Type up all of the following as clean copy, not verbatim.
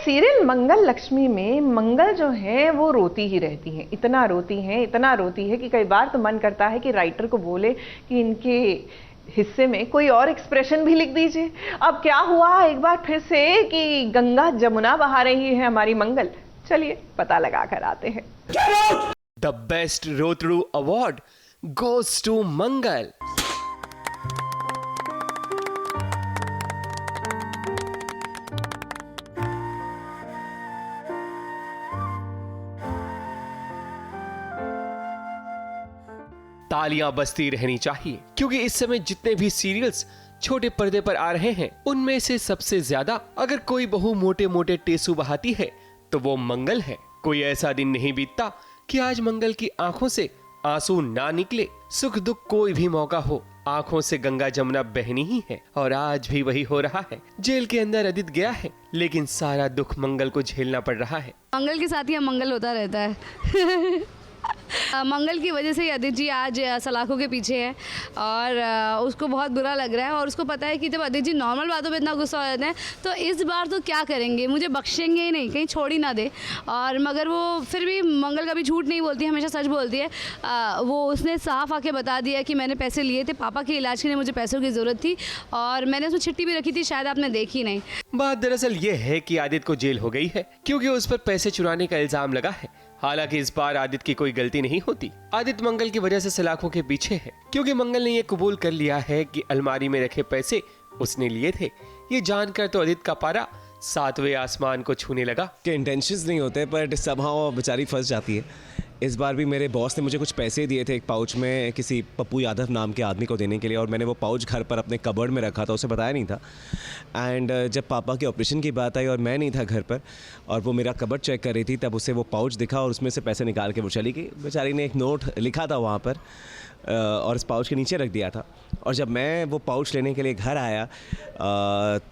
Serial मंगल लक्ष्मी में मंगल जो है वो रोती ही रहती हैं, इतना रोती है कि कई बार तो मन करता है कि राइटर को बोले कि इनके हिस्से में कोई और एक्सप्रेशन भी लिख दीजिए। अब क्या हुआ एक बार फिर से कि गंगा जमुना बहा रही है हमारी मंगल, चलिए पता लगा कर आते हैं। द बेस्ट रोतड़ू अवार्ड गोज टू मंगल। तालियां बजती रहनी चाहिए क्योंकि इस समय जितने भी सीरियल्स छोटे पर्दे पर आ रहे हैं उनमें से सबसे ज्यादा अगर कोई बहू मोटे मोटे टेसू बहाती है तो वो मंगल है। कोई ऐसा दिन नहीं बीतता कि आज मंगल की आंखों से आंसू ना निकले। सुख दुख कोई भी मौका हो, आंखों से गंगा जमुना बहनी ही है और आज भी वही हो रहा है। जेल के अंदर अदित गया है लेकिन सारा दुख मंगल को झेलना पड़ रहा है। मंगल के साथ ही मंगल होता रहता है। मंगल की वजह से ही अदित जी आज सलाखों के पीछे है और उसको बहुत बुरा लग रहा है और उसको पता है कि जब अदित जी नॉर्मल बातों पे इतना गुस्सा हो जाते हैं तो इस बार तो क्या करेंगे, मुझे बख्शेंगे ही नहीं, कहीं छोड़ ही ना दे। और मगर वो फिर भी मंगल कभी झूठ नहीं बोलती, हमेशा सच बोलती है। वो उसने साफ आके बता दिया कि मैंने पैसे लिए थे पापा के इलाज के लिए, मुझे पैसों की ज़रूरत थी और मैंने उसमें चिट्ठी भी रखी थी, शायद आपने देखी नहीं। बात दरअसल ये है कि आदित को जेल हो गई है क्योंकि उस पर पैसे चुराने का इल्जाम लगा है। हालांकि इस बार आदित की कोई गलती नहीं होती। आदित मंगल की वजह से सलाखों के पीछे है क्योंकि मंगल ने ये कबूल कर लिया है कि अलमारी में रखे पैसे उसने लिए थे। ये जानकर तो आदित का पारा 7वें आसमान को छूने लगा। के इंटेंशंस नहीं होते पर समहाउ बेचारी फंस जाती है। इस बार भी मेरे बॉस ने मुझे कुछ पैसे दिए थे एक पाउच में किसी पप्पू यादव नाम के आदमी को देने के लिए और मैंने वो पाउच घर पर अपने कबर्ड में रखा था, उसे बताया नहीं था। एंड जब पापा के ऑपरेशन की बात आई और मैं नहीं था घर पर और वो मेरा कबर्ड चेक कर रही थी तब उसे वो पाउच दिखा और उसमें से पैसे निकाल के वो चली गई। बेचारी ने एक नोट लिखा था वहाँ पर और इस पाउच के नीचे रख दिया था और जब मैं वो पाउच लेने के लिए घर आया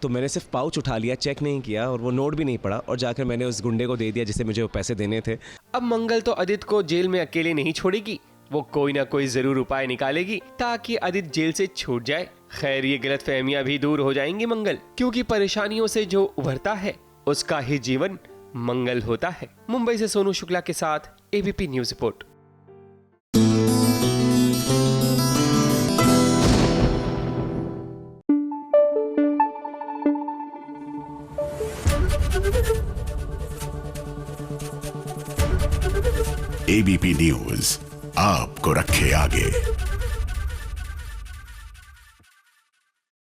तो मैंने सिर्फ पाउच उठा लिया, चेक नहीं किया और वो नोट भी नहीं पड़ा और जाकर मैंने उस गुंडे को दे दिया जिसे मुझे वो पैसे देने थे। अब मंगल तो आदित को जेल में अकेले नहीं छोड़ेगी, वो कोई ना कोई जरूर उपाय निकालेगी ताकि आदित जेल से छूट जाए। खैर ये गलतफहमियां भी दूर हो जाएंगी मंगल, क्योंकि परेशानियों से जो उभरता है उसका ही जीवन मंगल होता है। मुंबई से सोनू शुक्ला के साथ ABP news report. ABP news आपको रखे आगे।